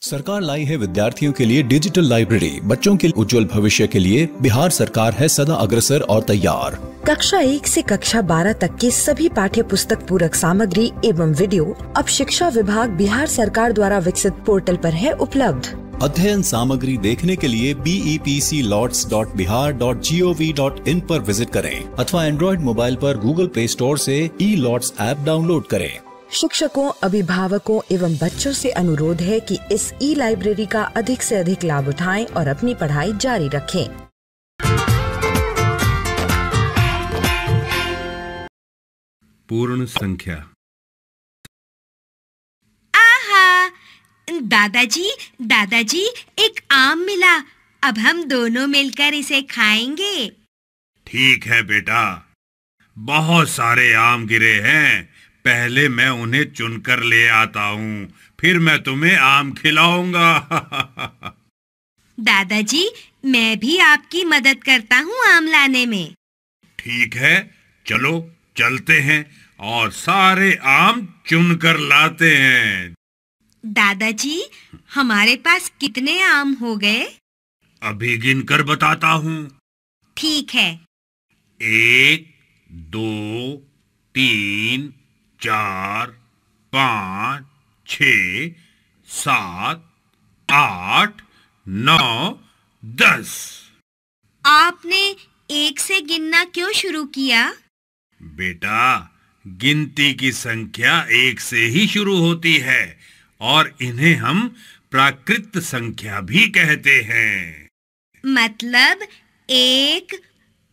सरकार लाई है विद्यार्थियों के लिए डिजिटल लाइब्रेरी। बच्चों के उज्जवल भविष्य के लिए बिहार सरकार है सदा अग्रसर और तैयार। कक्षा 1 से कक्षा 12 तक की सभी पाठ्य पुस्तक पूरक सामग्री एवं वीडियो अब शिक्षा विभाग बिहार सरकार द्वारा विकसित पोर्टल पर है उपलब्ध। अध्ययन सामग्री देखने के लिए BEPCLots.bihar.gov.in पर विजिट करें अथवा एंड्रॉइड मोबाइल पर गूगल प्ले स्टोर से E-Lots ऐप डाउनलोड करें। शिक्षकों, अभिभावकों एवं बच्चों से अनुरोध है कि इस ई-लाइब्रेरी का अधिक से अधिक लाभ उठाएं और अपनी पढ़ाई जारी रखें। पूर्ण संख्या। आहा, दादाजी एक आम मिला। अब हम दोनों मिलकर इसे खाएंगे। ठीक है बेटा, बहुत सारे आम गिरे हैं। पहले मैं उन्हें चुनकर ले आता हूँ, फिर मैं तुम्हें आम खिलाऊंगा। दादाजी, मैं भी आपकी मदद करता हूँ आम लाने में। ठीक है, चलो चलते हैं और सारे आम चुनकर लाते हैं। दादाजी, हमारे पास कितने आम हो गए? अभी गिनकर बताता हूँ। ठीक है। 1, 2, 3, 4, 5, 6, 7, 8, 9, 10। आपने 1 से गिनना क्यों शुरू किया? बेटा, गिनती की संख्या 1 से ही शुरू होती है और इन्हें हम प्राकृत संख्या भी कहते हैं। मतलब 1,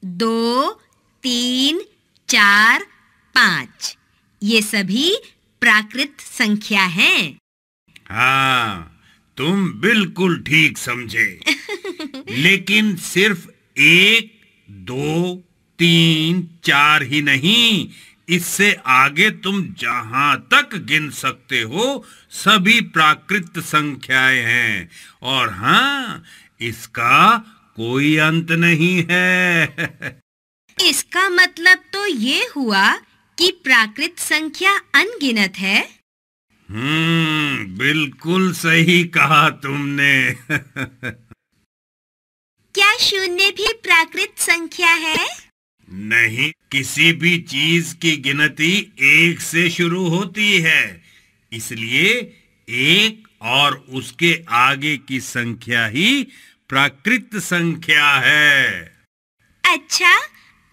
2, 3, 4, 5 ये सभी प्राकृत संख्या हैं। हाँ, तुम बिल्कुल ठीक समझे। लेकिन सिर्फ 1, 2, 3, 4 ही नहीं, इससे आगे तुम जहां तक गिन सकते हो सभी प्राकृत संख्याएं हैं। और हाँ, इसका कोई अंत नहीं है। इसका मतलब तो ये हुआ कि प्राकृत संख्या अनगिनत है। बिल्कुल सही कहा तुमने। क्या शून्य भी प्राकृत संख्या है? नहीं, किसी भी चीज की गिनती 1 से शुरू होती है, इसलिए 1 और उसके आगे की संख्या ही प्राकृत संख्या है। अच्छा,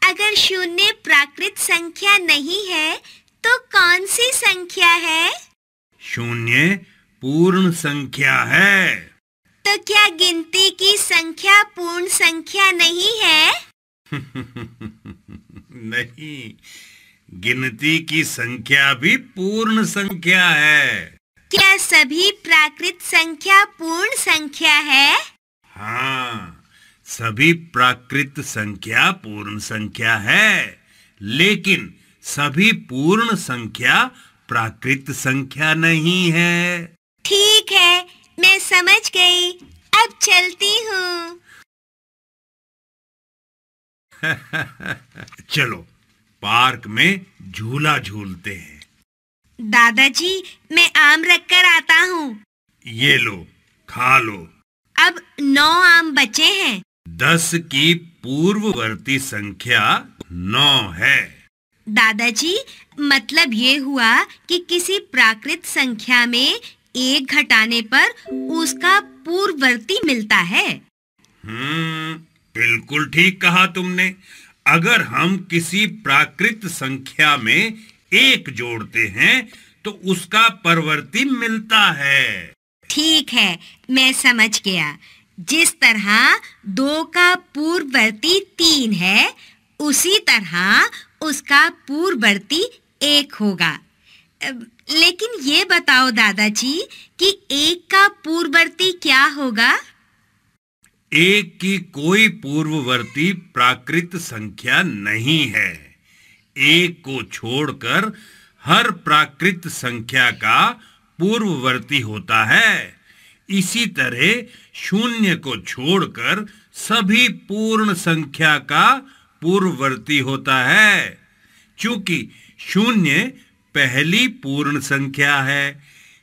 अगर शून्य प्राकृत संख्या नहीं है तो कौन सी संख्या है? शून्य पूर्ण संख्या है। तो क्या गिनती की संख्या पूर्ण संख्या नहीं है? नहीं, गिनती की संख्या भी पूर्ण संख्या है। क्या सभी प्राकृत संख्या पूर्ण संख्या है? हाँ, सभी प्राकृत संख्या पूर्ण संख्या है, लेकिन सभी पूर्ण संख्या प्राकृत संख्या नहीं है। ठीक है, मैं समझ गई। अब चलती हूँ। चलो पार्क में झूला झूलते हैं। दादाजी, मैं आम रख कर आता हूँ। ये लो, खा लो। अब 9 आम बचे हैं। 10 की पूर्ववर्ती संख्या 9 है। दादाजी, मतलब ये हुआ कि किसी प्राकृत संख्या में 1 घटाने पर उसका पूर्ववर्ती मिलता है। बिल्कुल ठीक कहा तुमने। अगर हम किसी प्राकृत संख्या में 1 जोड़ते हैं तो उसका परवर्ती मिलता है। ठीक है, मैं समझ गया। जिस तरह 2 का पूर्ववर्ती 3 है, उसी तरह उसका पूर्ववर्ती 1 होगा। लेकिन ये बताओ दादाजी कि 1 का पूर्ववर्ती क्या होगा? 1 की कोई पूर्ववर्ती प्राकृत संख्या नहीं है। 1 को छोड़कर हर प्राकृत संख्या का पूर्ववर्ती होता है। इसी तरह 0 को छोड़कर सभी पूर्ण संख्या का पूर्ववर्ती होता है। चूंकि 0 पहली पूर्ण संख्या है,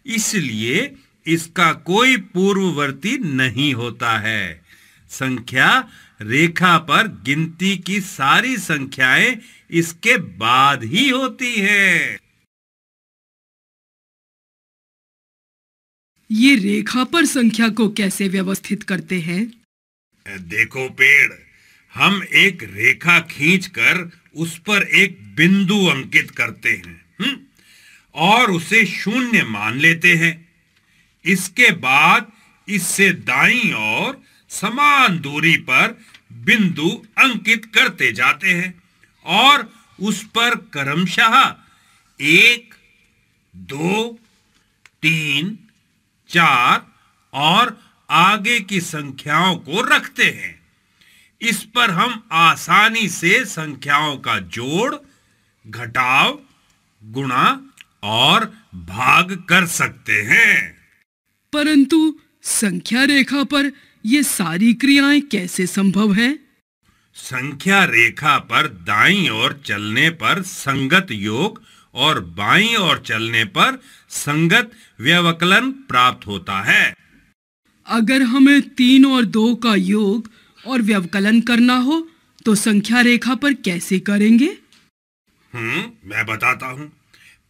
इसलिए इसका कोई पूर्ववर्ती नहीं होता है। संख्या रेखा पर गिनती की सारी संख्याएं इसके बाद ही होती है। ये रेखा पर संख्या को कैसे व्यवस्थित करते हैं? देखो पेड़, हम एक रेखा खींचकर उस पर एक बिंदु अंकित करते हैं और उसे 0 मान लेते हैं। इसके बाद इससे दाईं ओर समान दूरी पर बिंदु अंकित करते जाते हैं और उस पर क्रमशः 1, 2, 3, 4 और आगे की संख्याओं को रखते हैं। इस पर हम आसानी से संख्याओं का जोड़, घटाव, गुणा और भाग कर सकते हैं। परंतु संख्या रेखा पर ये सारी क्रियाएं कैसे संभव हैं? संख्या रेखा पर दाईं ओर चलने पर संगत योग और बाईं ओर चलने पर संगत व्यवकलन प्राप्त होता है। अगर हमें 3 और 2 का योग और व्यवकलन करना हो तो संख्या रेखा पर कैसे करेंगे? मैं बताता हूं।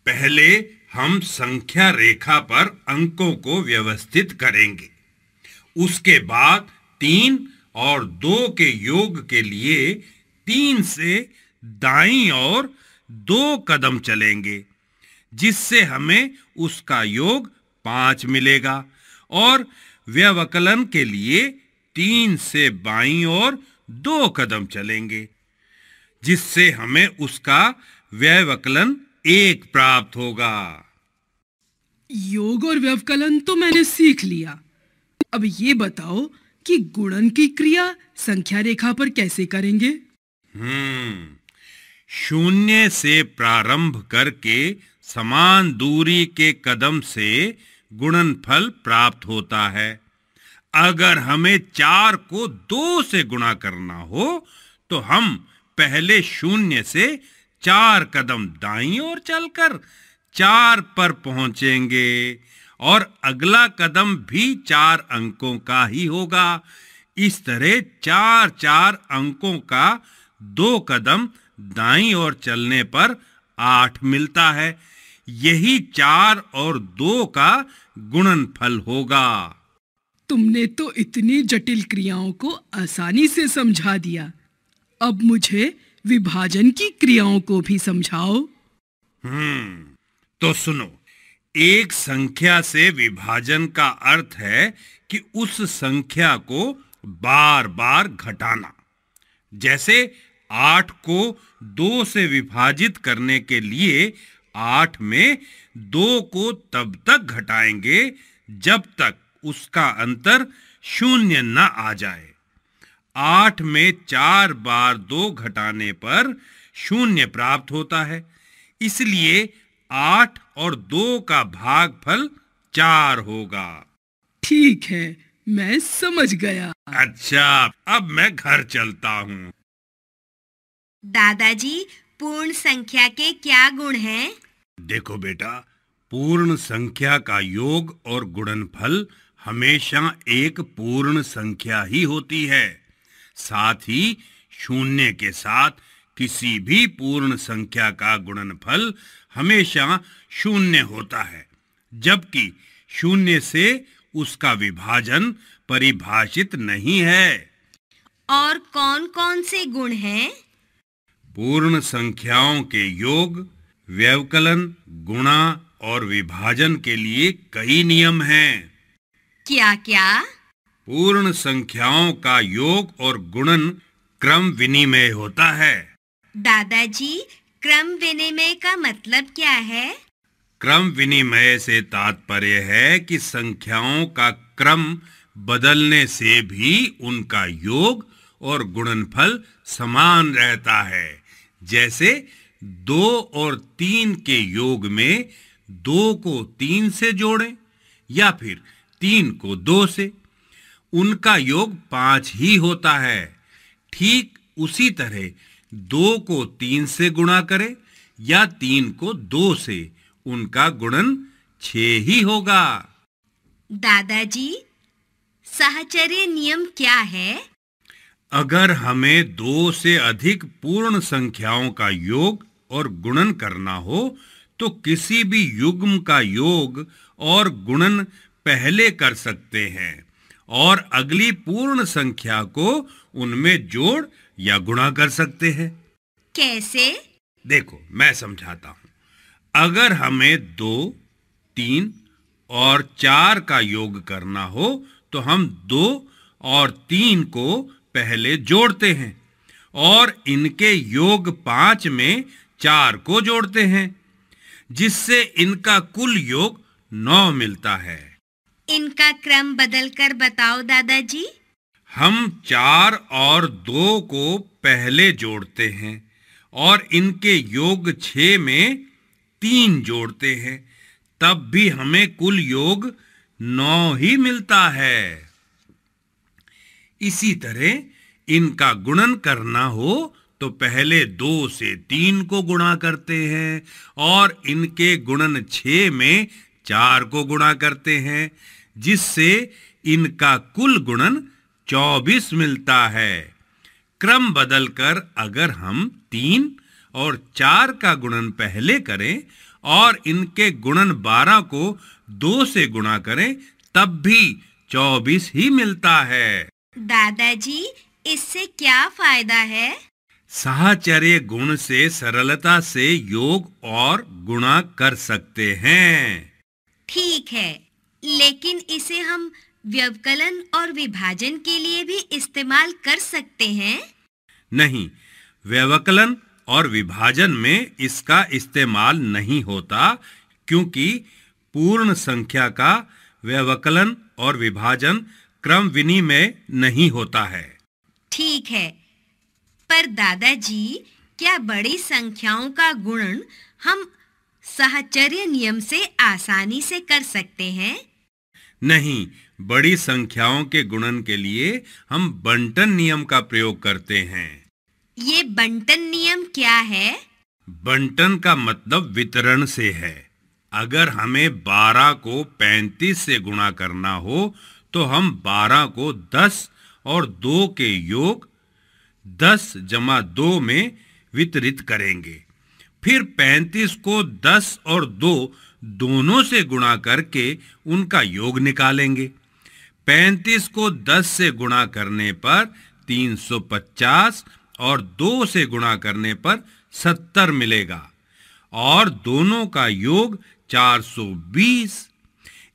पहले हम संख्या रेखा पर अंकों को व्यवस्थित करेंगे। उसके बाद 3 और 2 के योग के लिए 3 से दाईं ओर 2 कदम चलेंगे, जिससे हमें उसका योग 5 मिलेगा और व्यवकलन के लिए 3 से बाईं ओर 2 कदम चलेंगे, जिससे हमें उसका व्यवकलन 1 प्राप्त होगा। योग और व्यवकलन तो मैंने सीख लिया। अब ये बताओ कि गुणन की क्रिया संख्या रेखा पर कैसे करेंगे? 0 से प्रारंभ करके समान दूरी के कदम से गुणनफल प्राप्त होता है। अगर हमें 4 को 2 से गुणा करना हो तो हम पहले 0 से 4 कदम दाईं ओर चलकर 4 पर पहुंचेंगे और अगला कदम भी 4 अंकों का ही होगा। इस तरह 4 अंकों का 2 कदम दाईं ओर चलने पर 8 मिलता है। यही 4 और 2 का गुणनफल होगा। तुमने तो इतनी जटिल क्रियाओं को आसानी से समझा दिया। अब मुझे विभाजन की क्रियाओं को भी समझाओ। तो सुनो, एक संख्या से विभाजन का अर्थ है कि उस संख्या को बार बार घटाना। जैसे 8 को 2 से विभाजित करने के लिए 8 में 2 को तब तक घटाएंगे जब तक उसका अंतर 0 न आ जाए। 8 में 4 बार 2 घटाने पर 0 प्राप्त होता है। इसलिए 8 और 2 का भागफल 4 होगा। ठीक है, मैं समझ गया। अच्छा, अब मैं घर चलता हूँ। दादाजी, पूर्ण संख्या के क्या गुण हैं? देखो बेटा, पूर्ण संख्या का योग और गुणनफल हमेशा एक पूर्ण संख्या ही होती है। साथ ही 0 के साथ किसी भी पूर्ण संख्या का गुणनफल हमेशा 0 होता है, जबकि 0 से उसका विभाजन परिभाषित नहीं है। और कौन-कौन से गुण हैं? पूर्ण संख्याओं के योग, व्यवकलन, गुणा और विभाजन के लिए कई नियम हैं। क्या-क्या? पूर्ण संख्याओं का योग और गुणन क्रम विनिमय होता है। दादाजी, क्रम विनिमय का मतलब क्या है? क्रम विनिमय से तात्पर्य है कि संख्याओं का क्रम बदलने से भी उनका योग और गुणनफल समान रहता है। जैसे 2 और 3 के योग में 2 को 3 से जोड़ें या फिर 3 को 2 से, उनका योग 5 ही होता है। ठीक उसी तरह 2 को 3 से गुणा करें या 3 को 2 से, उनका गुणन 6 ही होगा। दादाजी, साहचर्य नियम क्या है? अगर हमें 2 से अधिक पूर्ण संख्याओं का योग और गुणन करना हो तो किसी भी युग्म का योग और गुणन पहले कर सकते हैं और अगली पूर्ण संख्या को उनमें जोड़ या गुणा कर सकते हैं। कैसे? देखो, मैं समझाता हूं। अगर हमें 2, 3 और 4 का योग करना हो तो हम 2 और 3 को पहले जोड़ते हैं और इनके योग 5 में 4 को जोड़ते हैं, जिससे इनका कुल योग 9 मिलता है। इनका क्रम बदलकर बताओ दादाजी। हम 4 और 2 को पहले जोड़ते हैं और इनके योग 6 में 3 जोड़ते हैं, तब भी हमें कुल योग 9 ही मिलता है। इसी तरह इनका गुणन करना हो तो पहले 2 से 3 को गुणा करते हैं और इनके गुणन 6 में 4 को गुणा करते हैं, जिससे इनका कुल गुणन 24 मिलता है। क्रम बदलकर अगर हम 3 और 4 का गुणन पहले करें और इनके गुणन 12 को 2 से गुणा करें, तब भी 24 ही मिलता है। दादाजी, इससे क्या फायदा है? साहचर्य गुण से सरलता से योग और गुणा कर सकते हैं। ठीक है, लेकिन इसे हम व्यवकलन और विभाजन के लिए भी इस्तेमाल कर सकते हैं? नहीं, व्यवकलन और विभाजन में इसका इस्तेमाल नहीं होता, क्योंकि पूर्ण संख्या का व्यवकलन और विभाजन क्रम विनिमय नहीं होता है। ठीक है, पर दादाजी, क्या बड़ी संख्याओं का गुणन हम साहचर्य नियम से आसानी से कर सकते हैं? नहीं, बड़ी संख्याओं के गुणन के लिए हम बंटन नियम का प्रयोग करते हैं। ये बंटन नियम क्या है? बंटन का मतलब वितरण से है। अगर हमें 12 को 35 से गुणा करना हो तो हम 12 को 10 और 2 के योग 10 जमा 2 में वितरित करेंगे। फिर 35 को 10 और 2 दोनों से गुणा करके उनका योग निकालेंगे। 35 को 10 से गुणा करने पर 350 और 2 से गुणा करने पर 70 मिलेगा और दोनों का योग 420।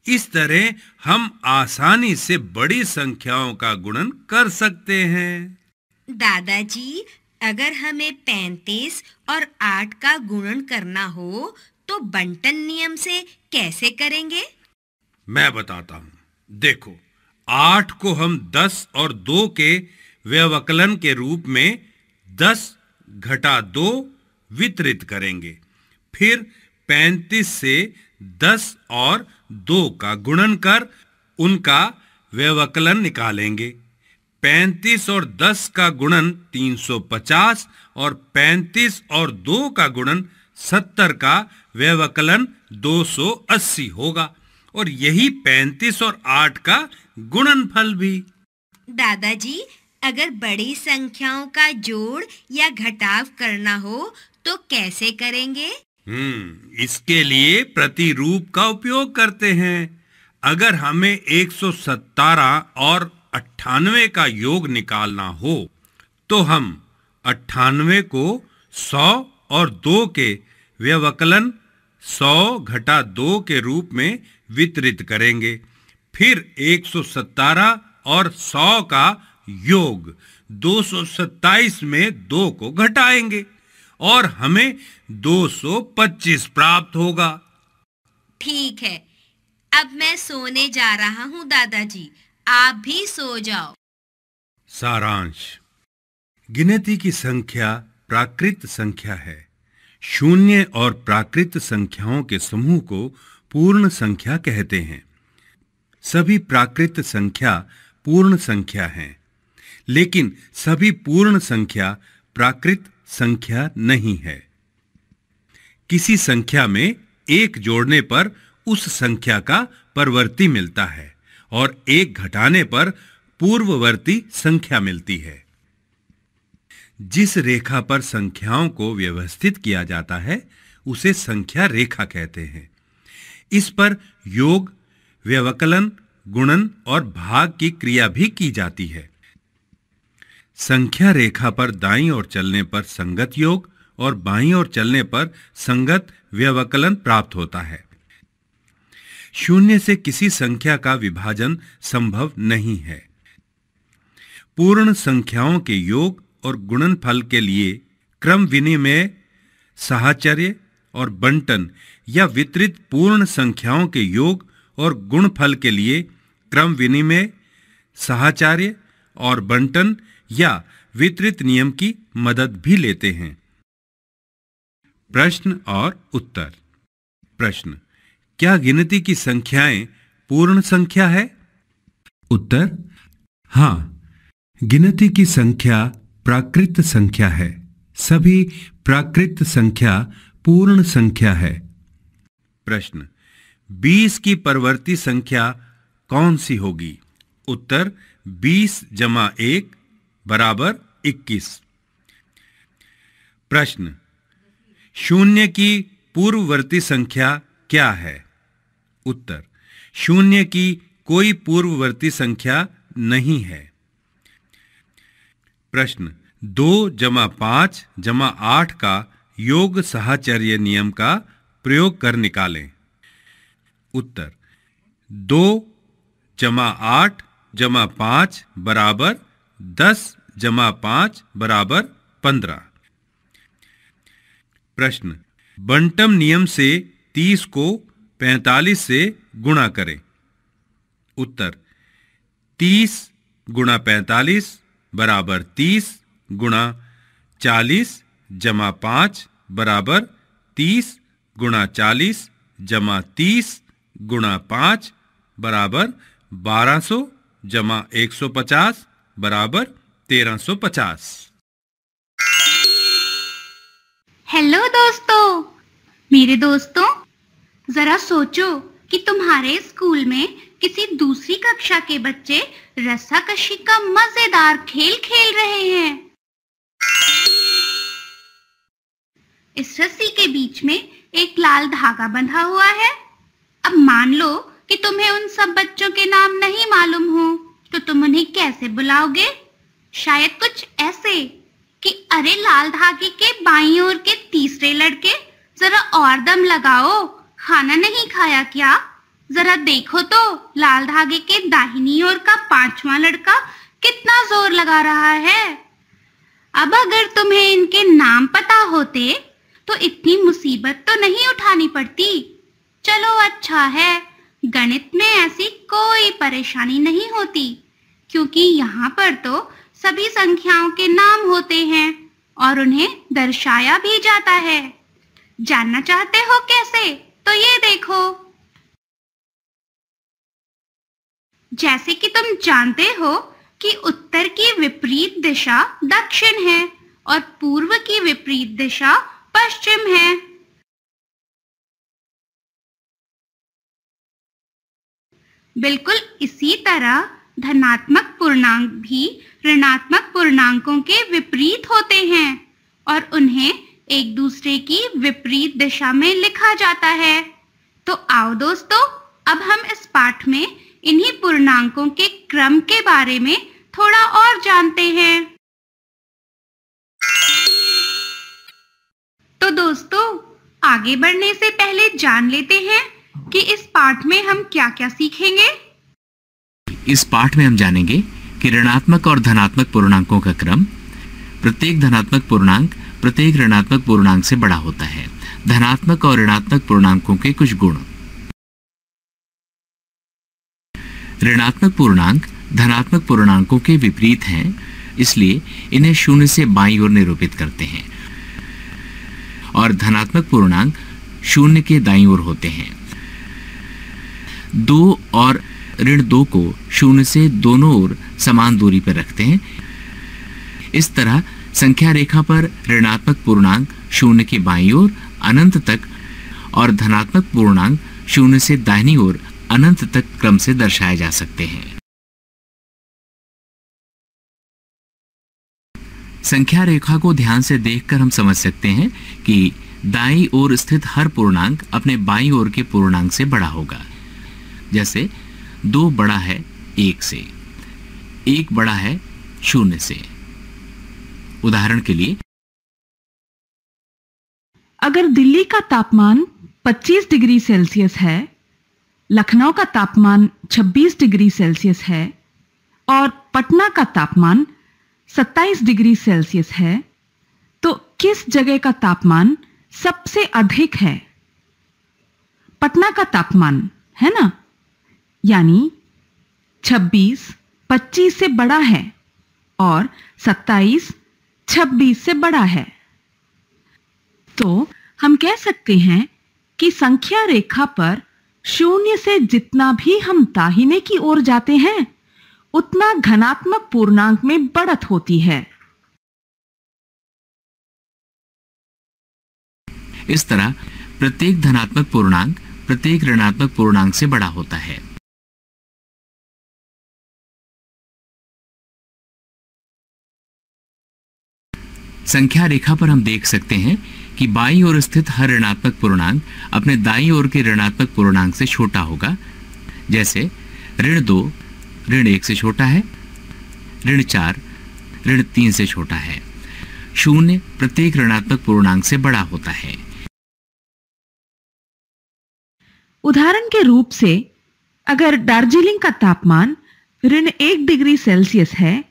इस तरह हम आसानी से बड़ी संख्याओं का गुणन कर सकते हैं। दादाजी, अगर हमें 35 और 8 का गुणन करना हो तो बंटन नियम से कैसे करेंगे? मैं बताता हूं। देखो, 8 को हम 10 और 2 के व्यवकलन के रूप में 10 घटा 2 वितरित करेंगे। फिर 35 से 10 और 2 का गुणन कर उनका व्यवकलन निकालेंगे। 35 और 10 का गुणन 350 और 35 और 2 का गुणन 70 का व्यवकलन 280 होगा और यही 35 और 8 का गुणनफल भी। दादाजी, अगर बड़ी संख्याओं का जोड़ या घटाव करना हो तो कैसे करेंगे? इसके लिए प्रतिरूप का उपयोग करते हैं। अगर हमें 117 और 98 का योग निकालना हो तो हम 98 को 100 और 2 के व्यवकलन 100 घटा 2 के रूप में वितरित करेंगे। फिर 117 और 100 का योग 227 में 2 को घटाएंगे और हमें 225 प्राप्त होगा। ठीक है, अब मैं सोने जा रहा हूँ दादाजी, आप भी सो जाओ। सारांश: गिनती की संख्या प्राकृत संख्या है। शून्य और प्राकृत संख्याओं के समूह को पूर्ण संख्या कहते हैं। सभी प्राकृत संख्या पूर्ण संख्या हैं, लेकिन सभी पूर्ण संख्या प्राकृत संख्या नहीं है। किसी संख्या में 1 जोड़ने पर उस संख्या का परवर्ती मिलता है और 1 घटाने पर पूर्ववर्ती संख्या मिलती है। जिस रेखा पर संख्याओं को व्यवस्थित किया जाता है उसे संख्या रेखा कहते हैं। इस पर योग, व्यवकलन, गुणन और भाग की क्रिया भी की जाती है। संख्या रेखा पर दाईं ओर चलने पर संगत योग और बाईं ओर चलने पर संगत व्यवकलन प्राप्त होता है। शून्य से किसी संख्या का विभाजन संभव नहीं है। पूर्ण संख्याओं के योग और गुणनफल के लिए क्रम विनिमय, साहचर्य और बंटन या वितरित पूर्ण संख्याओं के योग और गुणफल के लिए क्रम विनिमय, साहचर्य और बंटन या वितरित नियम की मदद भी लेते हैं। प्रश्न और उत्तर। प्रश्न: क्या गिनती की संख्याएं पूर्ण संख्या है? उत्तर: हां, गिनती की संख्या प्राकृत संख्या है। सभी प्राकृत संख्या पूर्ण संख्या है। प्रश्न: 20 की परवर्ती संख्या कौन सी होगी? उत्तर: 20 + 1 = 21। प्रश्न: शून्य की पूर्ववर्ती संख्या क्या है? उत्तर: शून्य की कोई पूर्ववर्ती संख्या नहीं है। प्रश्न: 2 + 5 + 8 का योग साहचर्य नियम का प्रयोग कर निकालें। उत्तर: 2 + 8 + 5 = 10 + 5 = 15। प्रश्न: बंटम नियम से 30 को 45 से गुणा करें। उत्तर: 30 × 45 = 30 × 40 + 5 = 30 × 40 + 30 × 5 = 1200 + 150 = 1350। हेलो दोस्तों, मेरे दोस्तों, जरा सोचो कि तुम्हारे स्कूल में किसी दूसरी कक्षा के बच्चे रस्साकशी का मजेदार खेल खेल रहे हैं। इस रस्सी के बीच में एक लाल धागा बंधा हुआ है। अब मान लो कि तुम्हें उन सब बच्चों के नाम नहीं मालूम हो, तो तुम उन्हें कैसे बुलाओगे? शायद कुछ ऐसे कि अरे लाल धागे के बाईं ओर के तीसरे लड़के, जरा और दम लगाओ, खाना नहीं खाया क्या? जरा देखो तो लाल धागे के दाहिनी ओर का 5वां लड़का कितना जोर लगा रहा है। अब अगर तुम्हें इनके नाम पता होते तो इतनी मुसीबत तो नहीं उठानी पड़ती। चलो अच्छा है, गणित में ऐसी कोई परेशानी नहीं होती, क्योंकि यहाँ पर तो सभी संख्याओं के नाम होते हैं और उन्हें दर्शाया भी जाता है। जानना चाहते हो कैसे? तो ये देखो। जैसे कि तुम जानते हो कि उत्तर की विपरीत दिशा दक्षिण है और पूर्व की विपरीत दिशा पश्चिम है। बिल्कुल इसी तरह धनात्मक पूर्णांक भी ऋणात्मक पूर्णांकों के विपरीत होते हैं और उन्हें एक दूसरे की विपरीत दिशा में लिखा जाता है। तो आओ दोस्तों, अब हम इस पाठ में इन्हीं पूर्णांकों के क्रम के बारे में थोड़ा और जानते हैं। तो दोस्तों, आगे बढ़ने से पहले जान लेते हैं कि इस पाठ में हम क्या-क्या सीखेंगे। इस पाठ में हम जानेंगे कि ऋणात्मक और धनात्मक पूर्णांकों का क्रम। प्रत्येक धनात्मक पूर्णांक प्रत्येक ऋणात्मक पूर्णांक से बड़ा होता है। धनात्मक और ऋणात्मक पूर्णांकों के कुछ गुण। ऋणात्मक पूर्णांक धनात्मक पूर्णांकों के विपरीत हैं, इसलिए इन्हें शून्य से बाईं ओर निरूपित करते हैं, और धनात्मक पूर्णांक शून्य के दाईं ओर होते हैं। 2 और ऋण 2 को शून्य से दोनों ओर समान दूरी पर रखते हैं। इस तरह संख्या रेखा पर ऋणात्मक पूर्णांक शून्य के बाईं ओर अनंत तक और धनात्मक पूर्णांक शून्य से दाहिनी ओर अनंत तक क्रम से दर्शाए जा सकते हैं। संख्या रेखा को ध्यान से देखकर हम समझ सकते हैं कि दाईं ओर स्थित हर पूर्णांक अपने बाईं ओर के पूर्णांक से बड़ा होगा। जैसे 2 बड़ा है 1 से, 1 बड़ा है 0 से। उदाहरण के लिए, अगर दिल्ली का तापमान 25 डिग्री सेल्सियस है, लखनऊ का तापमान 26 डिग्री सेल्सियस है और पटना का तापमान 27 डिग्री सेल्सियस है, तो किस जगह का तापमान सबसे अधिक है? पटना का तापमान, है ना? यानी 26 25 से बड़ा है और 27 26 से बड़ा है। तो हम कह सकते हैं कि संख्या रेखा पर शून्य से जितना भी हम दाहिने की ओर जाते हैं, उतना घनात्मक पूर्णांक में बढ़त होती है। इस तरह प्रत्येक धनात्मक पूर्णांक प्रत्येक ऋणात्मक पूर्णांक से बड़ा होता है। संख्या रेखा पर हम देख सकते हैं कि बाईं ओर स्थित हर ऋणात्मक पूर्णांक अपने दाईं ओर के ऋणात्मक पूर्णांक से छोटा होगा। जैसे ऋण 2 ऋण 1 से छोटा है, ऋण 4 ऋण 3 से छोटा है। 0 प्रत्येक ऋणात्मक पूर्णांक से बड़ा होता है। उदाहरण के रूप से, अगर दार्जिलिंग का तापमान ऋण 1 डिग्री सेल्सियस है,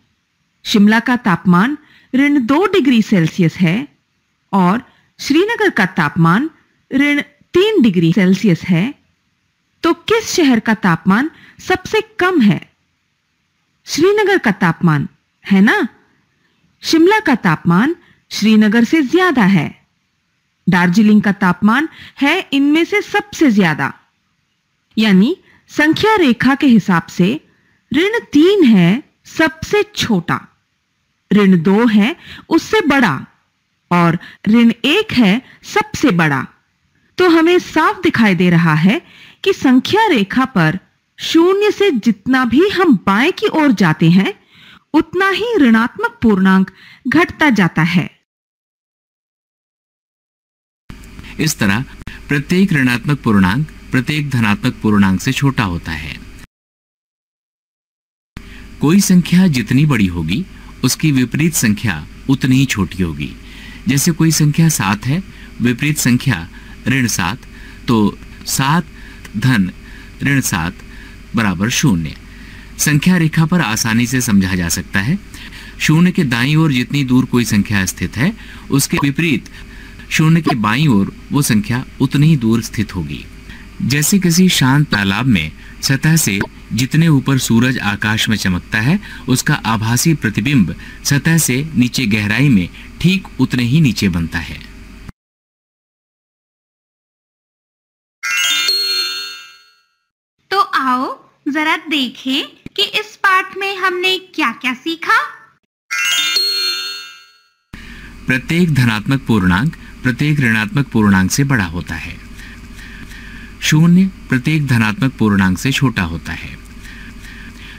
शिमला का तापमान ऋण 2 डिग्री सेल्सियस है और श्रीनगर का तापमान ऋण 3 डिग्री सेल्सियस है, तो किस शहर का तापमान सबसे कम है? श्रीनगर का तापमान, है ना? शिमला का तापमान श्रीनगर से ज्यादा है। दार्जिलिंग का तापमान है इनमें से सबसे ज्यादा। यानी संख्या रेखा के हिसाब से ऋण 3 है सबसे छोटा, ऋण 2 है उससे बड़ा और ऋण 1 है सबसे बड़ा। तो हमें साफ दिखाई दे रहा है कि संख्या रेखा पर शून्य से जितना भी हम बाएं की ओर जाते हैं, उतना ही ऋणात्मक पूर्णांक घटता जाता है। इस तरह प्रत्येक ऋणात्मक पूर्णांक प्रत्येक धनात्मक पूर्णांक से छोटा होता है। कोई संख्या जितनी बड़ी होगी, उसकी विपरीत संख्या उतनी ही छोटी होगी। जैसे कोई संख्या 7 है, विपरीत संख्या ऋण 7, तो 7 धन ऋण 7 बराबर 0। संख्या रेखा पर आसानी से समझा जा सकता है। 0 के दाईं ओर जितनी दूर कोई संख्या स्थित है, उसके विपरीत 0 के बाईं ओर वो संख्या उतनी ही दूर स्थित होगी। जैसे किसी शांत तालाब में सतह से जितने ऊपर सूरज आकाश में चमकता है, उसका आभासी प्रतिबिंब सतह से नीचे गहराई में ठीक उतने ही नीचे बनता है। तो आओ जरा देखें कि इस पाठ में हमने क्या-क्या सीखा। प्रत्येक धनात्मक पूर्णांक प्रत्येक ऋणात्मक पूर्णांक से बड़ा होता है। 0 प्रत्येक धनात्मक पूर्णांक से छोटा होता है।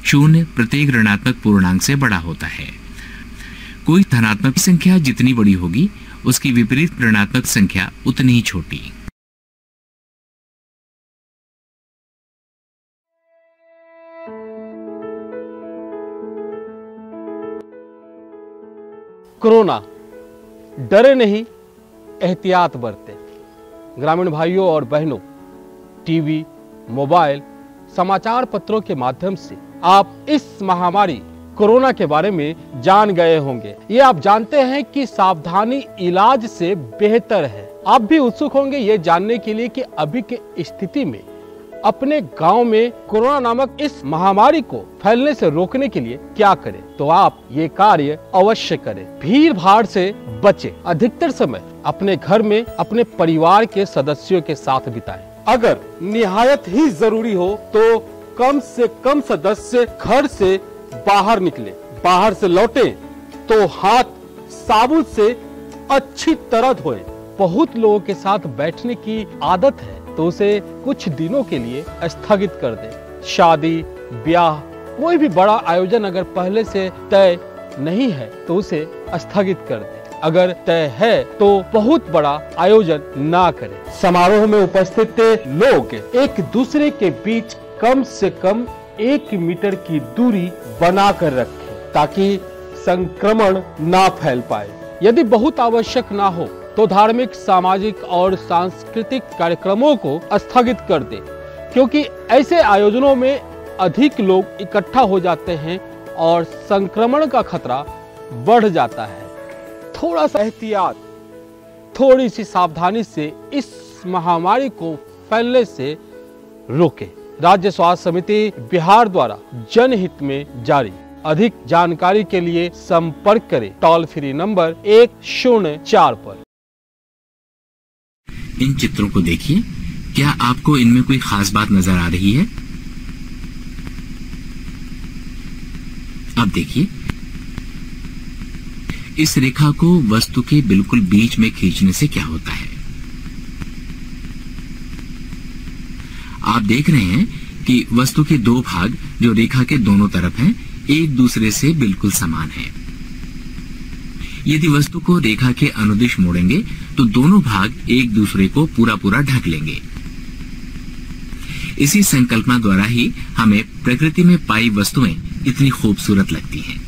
0 प्रत्येक ऋणात्मक पूर्णांक से बड़ा होता है। कोई धनात्मक संख्या जितनी बड़ी होगी, उसकी विपरीत ऋणात्मक संख्या उतनी ही छोटी। कोरोना, डरे नहीं, एहतियात बरतें। ग्रामीण भाइयों और बहनों, टीवी, मोबाइल, समाचार पत्रों के माध्यम से आप इस महामारी कोरोना के बारे में जान गए होंगे। ये आप जानते हैं कि सावधानी इलाज से बेहतर है। आप भी उत्सुक होंगे ये जानने के लिए कि अभी के स्थिति में अपने गांव में कोरोना नामक इस महामारी को फैलने से रोकने के लिए क्या करें। तो आप ये कार्य अवश्य करें। भीड़ भाड़ से बचें। अधिकतर समय अपने घर में अपने परिवार के सदस्यों के साथ बिताएं। अगर निहायत ही जरूरी हो तो कम से कम सदस्य घर से बाहर निकले। बाहर से लौटे तो हाथ साबुन से अच्छी तरह धोएं। बहुत लोगों के साथ बैठने की आदत है, तो उसे कुछ दिनों के लिए स्थगित कर दें। शादी, ब्याह, कोई भी बड़ा आयोजन अगर पहले से तय नहीं है तो उसे स्थगित कर दें। अगर तय है तो बहुत बड़ा आयोजन ना करें। समारोह में उपस्थित लोग एक दूसरे के बीच कम से कम 1 मीटर की दूरी बनाकर रखें ताकि संक्रमण ना फैल पाए। यदि बहुत आवश्यक ना हो तो धार्मिक, सामाजिक और सांस्कृतिक कार्यक्रमों को स्थगित कर दें, क्योंकि ऐसे आयोजनों में अधिक लोग इकट्ठा हो जाते हैं और संक्रमण का खतरा बढ़ जाता है। थोड़ा सा एहतियात, थोड़ी सी सावधानी से इस महामारी को फैलने से रोकें। राज्य स्वास्थ्य समिति बिहार द्वारा जनहित में जारी। अधिक जानकारी के लिए संपर्क करें टोल फ्री नंबर 104 पर। इन चित्रों को देखिए, क्या आपको इनमें कोई खास बात नजर आ रही है? अब देखिए, इस रेखा को वस्तु के बिल्कुल बीच में खींचने से क्या होता है। आप देख रहे हैं कि वस्तु के 2 भाग जो रेखा के दोनों तरफ हैं, एक दूसरे से बिल्कुल समान हैं। यदि वस्तु को रेखा के अनुदिश मोड़ेंगे तो दोनों भाग एक दूसरे को पूरा पूरा ढक लेंगे। इसी संकल्पना द्वारा ही हमें प्रकृति में पाई वस्तुएं इतनी खूबसूरत लगती हैं।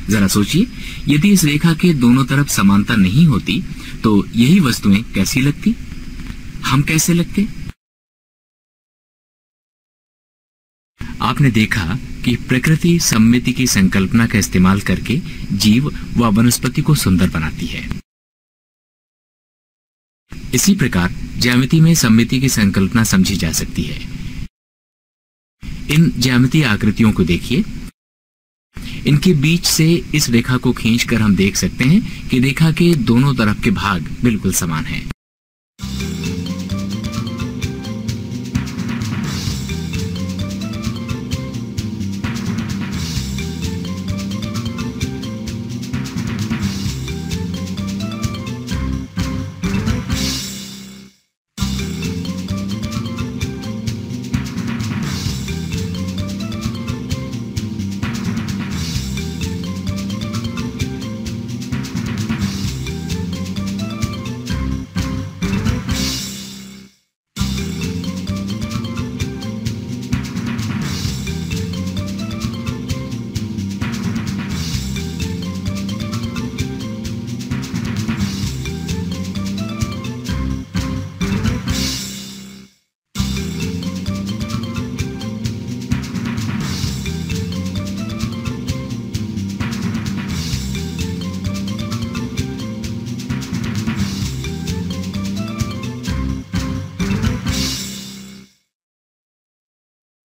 जरा सोचिए, यदि इस रेखा के दोनों तरफ समानता नहीं होती तो यही वस्तुएं कैसी लगती, हम कैसे लगते? आपने देखा कि प्रकृति सममिति की संकल्पना का इस्तेमाल करके जीव व वनस्पति को सुंदर बनाती है। इसी प्रकार ज्यामिति में सममिति की संकल्पना समझी जा सकती है। इन ज्यामितीय आकृतियों को देखिए, इनके बीच से इस रेखा को खींचकर हम देख सकते हैं कि रेखा के दोनों तरफ के भाग बिल्कुल समान हैं।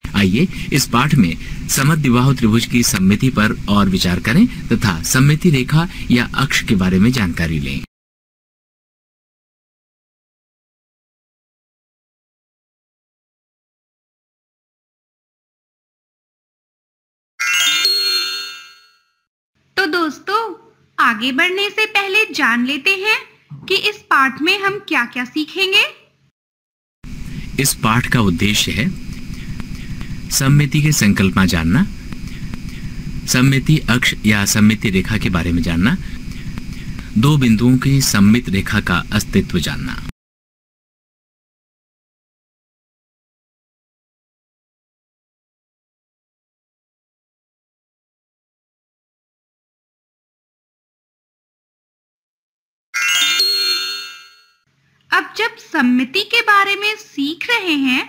आइए इस पाठ में समद्विबाहु त्रिभुज की सममिति पर और विचार करें तथा सममिति रेखा या अक्ष के बारे में जानकारी लें। तो दोस्तों, आगे बढ़ने से पहले जान लेते हैं कि इस पाठ में हम क्या-क्या सीखेंगे। इस पाठ का उद्देश्य है सममिति की संकल्पना जानना, सममिति अक्ष या सममिति रेखा के बारे में जानना, 2 बिंदुओं की सममित रेखा का अस्तित्व जानना। अब जब सममिति के बारे में सीख रहे हैं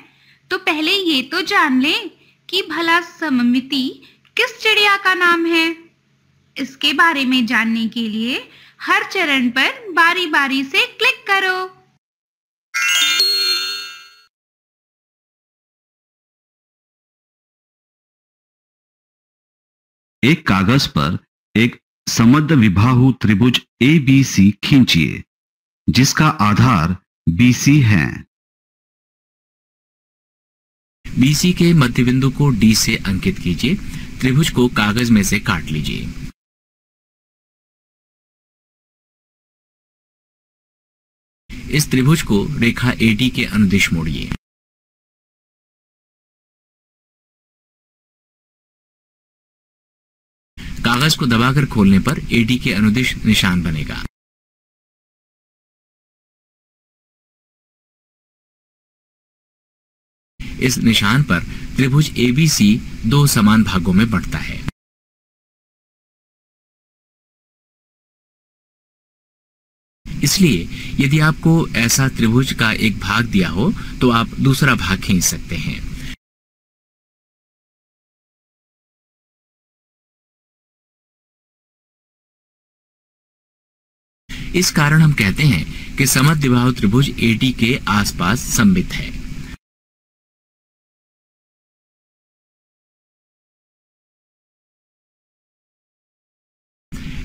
तो पहले ये तो जान लें कि भला सममिति किस चिड़िया का नाम है। इसके बारे में जानने के लिए हर चरण पर बारी-बारी से क्लिक करो। एक कागज पर एक समद्विबाहु त्रिभुज ABC खींचिए जिसका आधार BC है। BC के मध्य बिंदु को D से अंकित कीजिए। त्रिभुज को कागज में से काट लीजिए। इस त्रिभुज को रेखा AD के अनुदिश मोड़िए। कागज को दबाकर खोलने पर AD के अनुदिश निशान बनेगा। इस निशान पर त्रिभुज ABC दो समान भागों में बढ़ता है। इसलिए यदि आपको ऐसा त्रिभुज का एक भाग दिया हो तो आप दूसरा भाग खींच सकते हैं। इस कारण हम कहते हैं कि समद्विबाहु त्रिभुज AD के आसपास सममित है।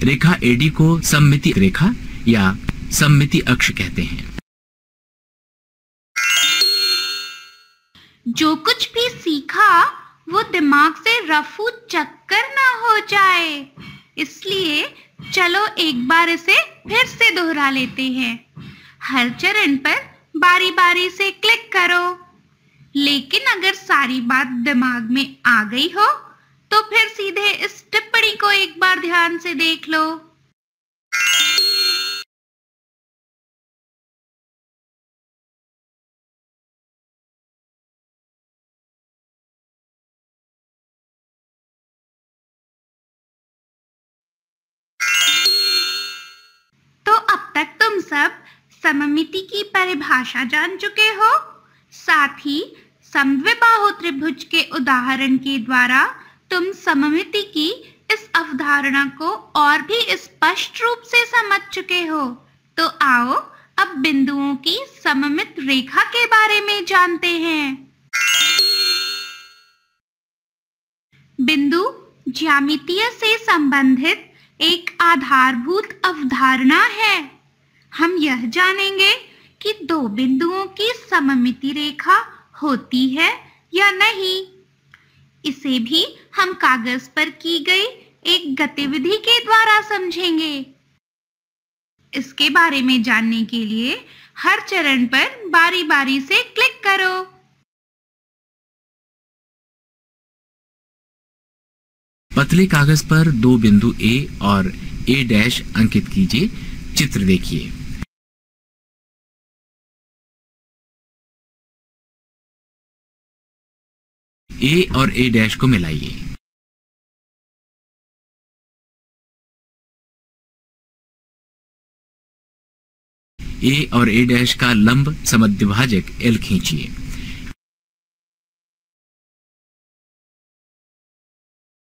रेखा AD को सममिति रेखा या सममिति अक्ष कहते हैं। जो कुछ भी सीखा वो दिमाग से रफू चक्कर ना हो जाए, इसलिए चलो एक बार इसे फिर से दोहरा लेते हैं। हर चरण पर बारी बारी से क्लिक करो, लेकिन अगर सारी बात दिमाग में आ गई हो तो फिर सीधे इस टिप्पणी को एक बार ध्यान से देख लो। तो अब तक तुम सब सममिति की परिभाषा जान चुके हो। साथ ही समद्विबाहु त्रिभुज के उदाहरण के द्वारा तुम सममिति की इस अवधारणा को और भी स्पष्ट रूप से समझ चुके हो। तो आओ अब बिंदुओं की सममित रेखा के बारे में जानते हैं। बिंदु ज्यामितीय से संबंधित एक आधारभूत अवधारणा है। हम यह जानेंगे कि दो बिंदुओं की सममिति रेखा होती है या नहीं। इसे भी हम कागज पर की गई एक गतिविधि के द्वारा समझेंगे। इसके बारे में जानने के लिए हर चरण पर बारी बारी से क्लिक करो। पतले कागज पर दो बिंदु A और A' अंकित कीजिए। चित्र देखिए। A और A' को मिलाइए। A और A' का लंब समद्विभाजक L खींचिए।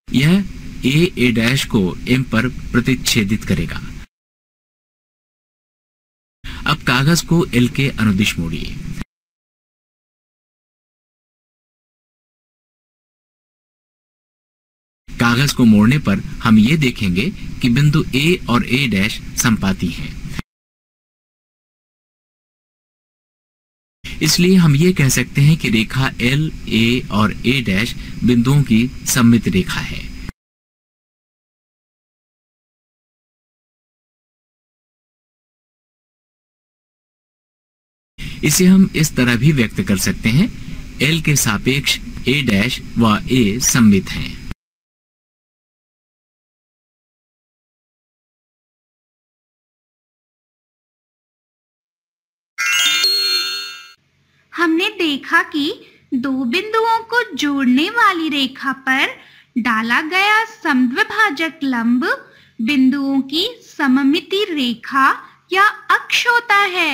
यह A' को M पर प्रतिच्छेदित करेगा। अब कागज को L के अनुदिश मोड़िए। कागज को मोड़ने पर हम ये देखेंगे कि बिंदु A और A' संपाती हैं। इसलिए हम ये कह सकते हैं कि रेखा L, A और A' बिंदुओं की सममित रेखा है। इसे हम इस तरह भी व्यक्त कर सकते हैं, L के सापेक्ष A' व A सममित हैं। हमने देखा कि दो बिंदुओं को जोड़ने वाली रेखा पर डाला गया समद्विभाजक लंब बिंदुओं की सममिति रेखा या अक्ष होता है।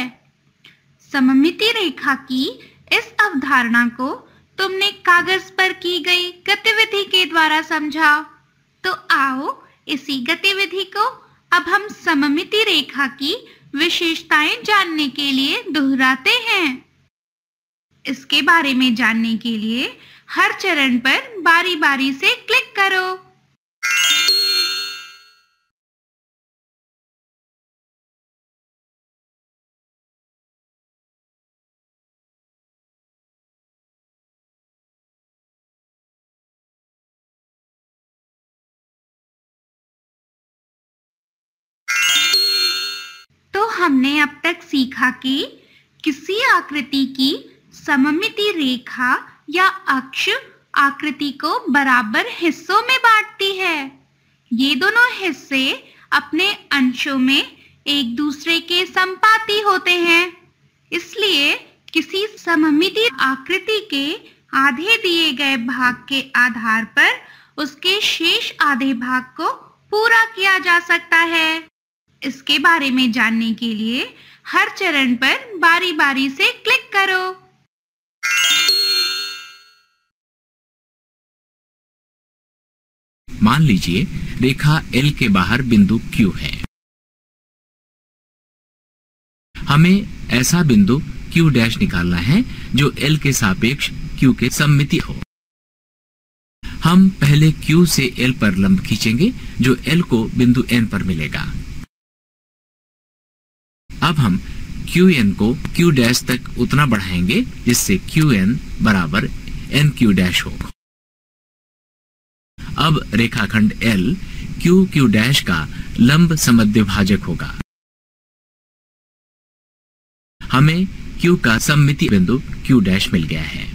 सममिति रेखा की इस अवधारणा को तुमने कागज पर की गई गतिविधि के द्वारा समझा। तो आओ इसी गतिविधि को अब हम सममिति रेखा की विशेषताएं जानने के लिए दोहराते हैं। इसके बारे में जानने के लिए हर चरण पर बारी बारी से क्लिक करो। तो हमने अब तक सीखा कि किसी आकृति की सममिति रेखा या अक्ष आकृति को बराबर हिस्सों में बांटती है। ये दोनों हिस्से अपने अंशों में एक दूसरे के संपाती होते हैं। इसलिए किसी सममिति आकृति के आधे दिए गए भाग के आधार पर उसके शेष आधे भाग को पूरा किया जा सकता है। इसके बारे में जानने के लिए हर चरण पर बारी-बारी से क्लिक करो। मान लीजिए रेखा L के बाहर बिंदु Q है। हमें ऐसा बिंदु Q डैश निकालना है जो L के सापेक्ष Q के सममिति हो। हम पहले Q से L पर लंब खींचेंगे जो L को बिंदु N पर मिलेगा। अब हम QN को Q डैश तक उतना बढ़ाएंगे जिससे QN बराबर NQ डैश हो। अब रेखाखंड L Q डैश का लंब समद्विभाजक होगा। हमें Q का सममिति बिंदु Q डैश मिल गया है।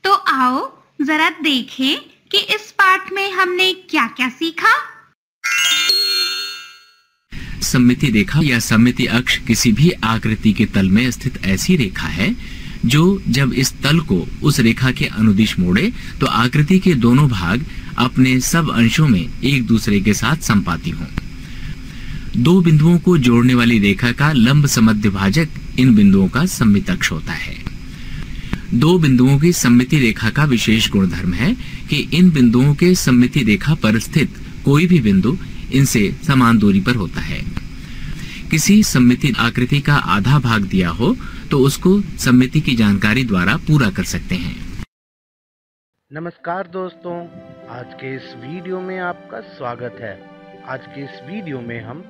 तो आओ जरा देखें कि इस पाठ में हमने क्या-क्या सीखा। सममिति रेखा या सममिति अक्ष किसी भी आकृति के तल में स्थित ऐसी रेखा है जो जब इस तल को उस रेखा के अनुदिश मोड़े तो आकृति के दोनों भाग अपने सब अंशों में एक दूसरे के साथ संपाती हों। दो बिंदुओं को जोड़ने वाली रेखा का लंब समद्विभाजक इन बिंदुओं का सममित अक्ष होता है। दो बिंदुओं की सममिति रेखा का विशेष गुणधर्म है कि इन बिंदुओं के सममिति रेखा पर स्थित कोई भी बिंदु इनसे समान दूरी पर होता है। किसी सममिति आकृति का आधा भाग दिया हो तो उसको सममिति की जानकारी द्वारा पूरा कर सकते हैं। नमस्कार दोस्तों, आज के इस वीडियो में आपका स्वागत है। आज के इस वीडियो में हम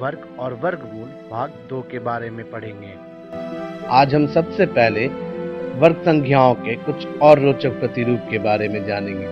वर्ग और वर्गमूल भाग 2 के बारे में पढ़ेंगे। आज हम सबसे पहले वर्ग संख्याओं के कुछ और रोचक प्रतिरूप के बारे में जानेंगे।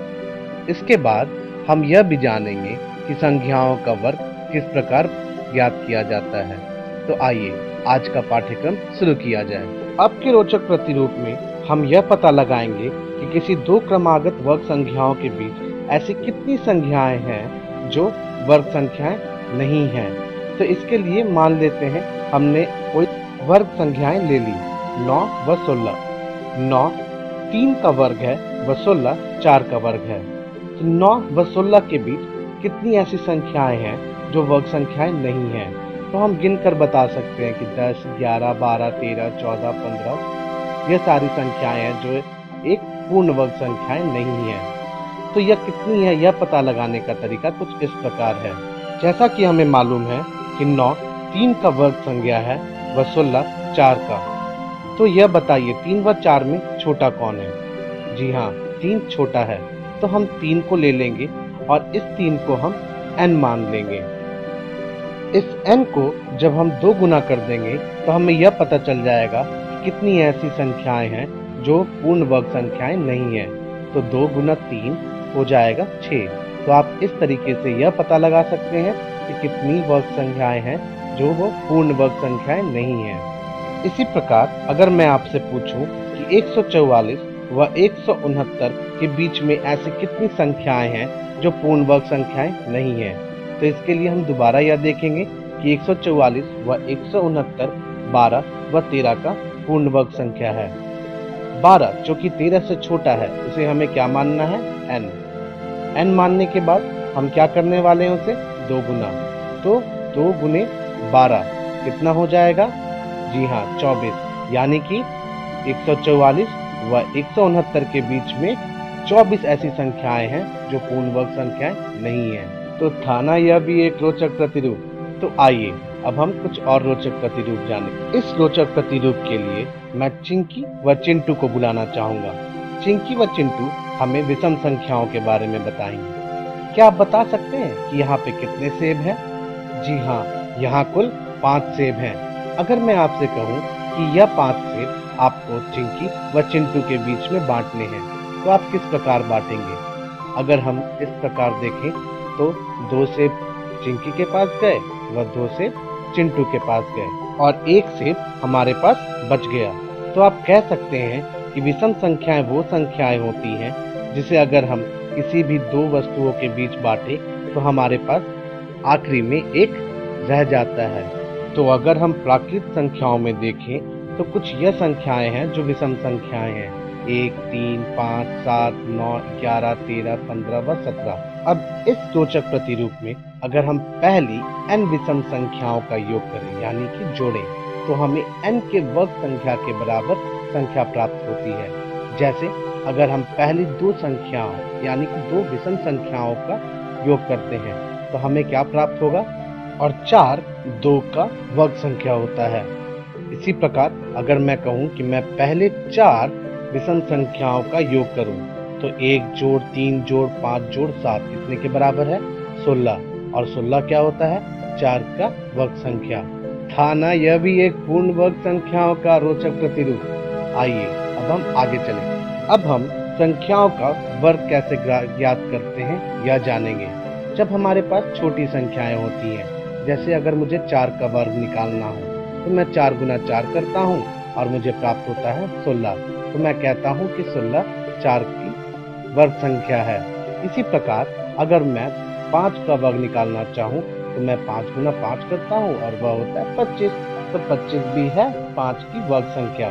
इसके बाद हम यह भी जानेंगे कि संख्याओं का वर्ग किस प्रकार ज्ञात किया जाता है। तो आइए आज का पाठ्यक्रम शुरू किया जाए। अब के रोचक प्रतिरूप में हम यह पता लगाएंगे कि किसी दो क्रमागत वर्ग संख्याओं के बीच ऐसी कितनी संख्याएं हैं जो वर्ग संख्याएं नहीं हैं। तो इसके लिए मान लेते हैं हमने कोई वर्ग संख्याएं ले ली 9 व 16। 9 3 का वर्ग है व 16 4 का वर्ग है। तो 9 व 16 के बीच कितनी ऐसी संख्याएं हैं जो वर्ग संख्याएं नहीं हैं। तो हम गिनकर बता सकते हैं कि 10, 11, 12, 13, 14, 15 ये सारी संख्याएं हैं जो एक पूर्ण वर्ग संख्याएं नहीं हैं। तो यह कितनी है यह पता लगाने का तरीका कुछ इस प्रकार है। जैसा कि हमें मालूम है कि 9 3 का वर्ग संख्या है व 16 4 का। तो यह बताइए 3 व 4 में छोटा कौन है। जी हाँ, 3 छोटा है। तो हम 3 को ले लेंगे और इस 3 को हम n मान लेंगे। इस n को जब हम 2 गुना कर देंगे तो हमें यह पता चल जाएगा कि कितनी ऐसी संख्याएं हैं जो पूर्ण वर्ग संख्याएं नहीं हैं। तो 2 गुना 3 हो जाएगा 6। तो आप इस तरीके से यह पता लगा सकते हैं कि कितनी वर्ग संख्याएं हैं जो वो पूर्ण वर्ग संख्याएं नहीं हैं। इसी प्रकार अगर मैं आपसे पूछूं कि 144 व 169 के बीच में ऐसी कितनी संख्याएं हैं जो पूर्ण वर्ग संख्याएं नहीं हैं, तो इसके लिए हम दोबारा यह देखेंगे कि 144 व 169 12 व 13 का पूर्ण वर्ग संख्या है। 12 जो कि 13 से छोटा है उसे हमें क्या मानना है n। n मानने के बाद हम क्या करने वाले हैं उसे 2 गुना। तो 2 गुने 12 कितना हो जाएगा। जी हाँ 24। यानी कि 144 व 169 के बीच में 24 ऐसी संख्याएं हैं जो पूर्ण वर्ग संख्याएं नहीं हैं। तो था ना यह भी एक रोचक प्रतिरूप। तो आइए अब हम कुछ और रोचक प्रतिरूप जानें। इस रोचक प्रतिरूप के लिए मैं चिंकी व चिंटू को बुलाना चाहूंगा। चिंकी व चिंटू हमें विषम संख्याओं के बारे में बताएंगे। क्या आप बता सकते हैं कि यहाँ पे कितने सेब हैं। जी हाँ, यहाँ कुल 5 सेब हैं। अगर मैं आपसे कहूँ कि यह 5 सेब आपको चिंकी व चिंटू के बीच में बांटने हैं, तो आप किस प्रकार बांटेंगे? अगर हम इस प्रकार देखें तो 2 सेब चिंकी के पास गए व 2 सेब चिंटू के पास गए और 1 सेब हमारे पास बच गया। तो आप कह सकते हैं कि विषम संख्याएं वो संख्याएं होती हैं जिसे अगर हम किसी भी 2 वस्तुओं के बीच बांटे तो हमारे पास आखिरी में 1 रह जाता है। तो अगर हम प्राकृत संख्याओं में देखें तो कुछ यह संख्याएं हैं जो विषम संख्याएं हैं, 1, 3, 5, 7, 9, 11, 13, 15 व 17। अब इस रोचक प्रतिरूप में अगर हम पहली n विषम संख्याओं का योग करें यानी कि जोड़ें, तो हमें n के वर्ग संख्या के बराबर संख्या प्राप्त होती है। जैसे अगर हम पहली 2 संख्याओं यानी कि 2 विषम संख्याओं का योग करते हैं तो हमें क्या प्राप्त होगा? और 4 2 का वर्ग संख्या होता है। इसी प्रकार अगर मैं कहूँ कि मैं पहले 4 विषम संख्याओं का योग करूं तो 1 जोड़ 3 जोड़ 5 जोड़ 7 कितने के बराबर है? 16। और 16 क्या होता है? 4 का वर्ग संख्या। था ना यह भी एक पूर्ण वर्ग संख्याओं का रोचक प्रतिरूप। आइए अब हम आगे चलें। अब हम संख्याओं का वर्ग कैसे ज्ञात करते हैं यह जानेंगे। जब हमारे पास छोटी संख्याएं होती हैं, जैसे अगर मुझे 4 का वर्ग निकालना हो तो मैं 4 गुना 4 करता हूँ और मुझे प्राप्त होता है 16। तो मैं कहता हूँ कि 16 4 की वर्ग संख्या है। इसी प्रकार अगर मैं 5 का वर्ग निकालना चाहूँ तो मैं 5 गुना 5 करता हूँ और वह होता है 25। तो 25 भी है 5 की वर्ग संख्या।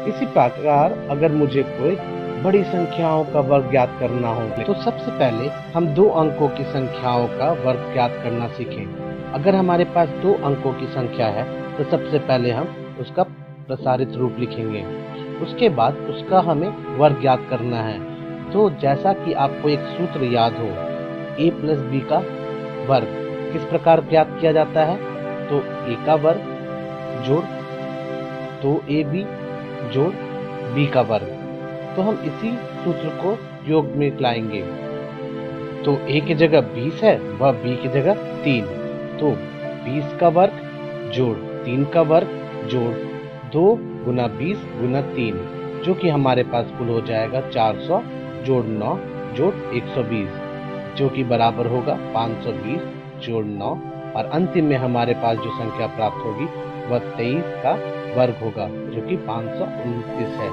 इसी प्रकार अगर मुझे कोई बड़ी संख्याओं का वर्ग ज्ञात करना हो तो सबसे पहले हम 2 अंकों की संख्याओं का वर्ग ज्ञात करना सीखें। अगर हमारे पास 2 अंकों की संख्या है तो सबसे पहले हम उसका प्रसारित रूप लिखेंगे, उसके बाद उसका हमें वर्ग ज्ञात करना है। तो जैसा कि आपको एक सूत्र याद हो, a प्लस b का वर्ग किस प्रकार ज्ञात किया जाता है? तो a का वर्ग जोड़ 2ab जोड़ b का वर्ग। तो हम इसी सूत्र को योग में लाएंगे। तो a की जगह 20 है व b की जगह 3। तो 20 का वर्ग जोड़ 3 का वर्ग जोड़ 2 गुना 20 गुना 3, जो कि हमारे पास कुल हो जाएगा 400 जोड़ 9 जोड़ 120, जो कि बराबर होगा 520 जोड़ 9। और अंतिम में हमारे पास जो संख्या प्राप्त होगी वह 23 का वर्ग होगा, जो कि 529 है।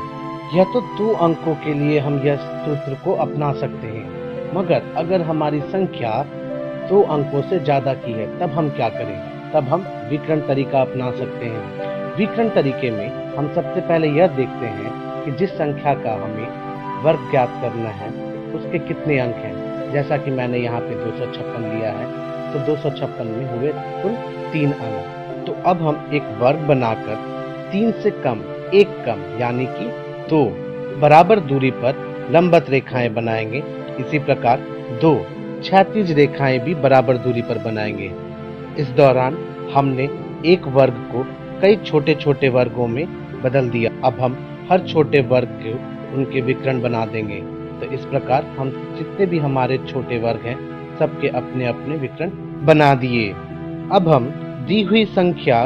यह तो 2 अंकों के लिए हम यह सूत्र को अपना सकते हैं, मगर अगर हमारी संख्या 2 अंकों से ज्यादा की है तब हम क्या करें? तब हम विकर्ण तरीका अपना सकते हैं। विकर्ण तरीके में हम सबसे पहले यह देखते हैं कि जिस संख्या का हमें वर्ग ज्ञात करना है उसके कितने अंक हैं। जैसा कि मैंने यहाँ पे 256 लिया है, तो 256 में हुए कुल 3 अंक। तो अब हम एक वर्ग बनाकर 3 से कम 1 कम यानी कि 2 बराबर दूरी पर लंबवत रेखाएं बनाएंगे। इसी प्रकार 2 क्षैतिज रेखाएं भी बराबर दूरी पर बनाएंगे। इस दौरान हमने एक वर्ग को कई छोटे छोटे वर्गों में बदल दिया। अब हम हर छोटे वर्ग को उनके विकर्ण बना देंगे। तो इस प्रकार हम जितने भी हमारे छोटे वर्ग हैं सबके अपने अपने विकर्ण बना दिए। अब हम दी हुई संख्या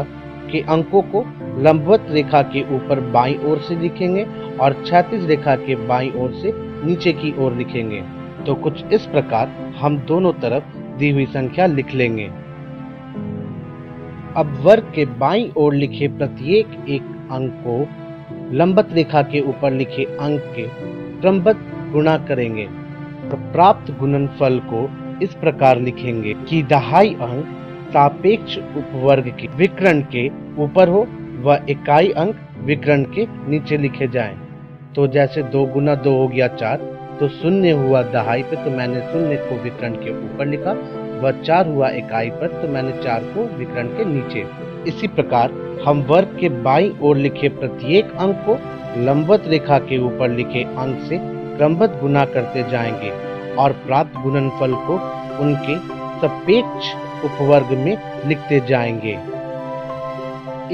के अंकों को लंबवत रेखा के ऊपर बाईं ओर से लिखेंगे और क्षैतिज रेखा के बाईं ओर से नीचे की ओर लिखेंगे। तो कुछ इस प्रकार हम दोनों तरफ दी हुई संख्या लिख लेंगे। अब वर्ग के बाईं ओर लिखे प्रत्येक एक अंक को लंबवत रेखा के ऊपर लिखे अंक के क्रमबद्ध गुणा करेंगे। तो प्राप्त गुणनफल को इस प्रकार लिखेंगे कि दहाई अंक सापेक्ष उपवर्ग के विकर्ण के ऊपर हो व इकाई अंक विकर्ण के नीचे लिखे जाएं। तो जैसे 2 गुना 2 हो गया 4, तो 0 हुआ दहाई पे तो मैंने 0 को विकर्ण के ऊपर लिखा, व 4 हुआ इकाई पर तो मैंने 4 को विकर्ण के नीचे। इसी प्रकार हम वर्ग के बाईं ओर लिखे प्रत्येक अंक को लंबवत रेखा के ऊपर लिखे अंक से क्रमबद्ध गुना करते जाएंगे और प्राप्त गुणनफल को उनके सापेक्ष उपवर्ग में लिखते जाएंगे।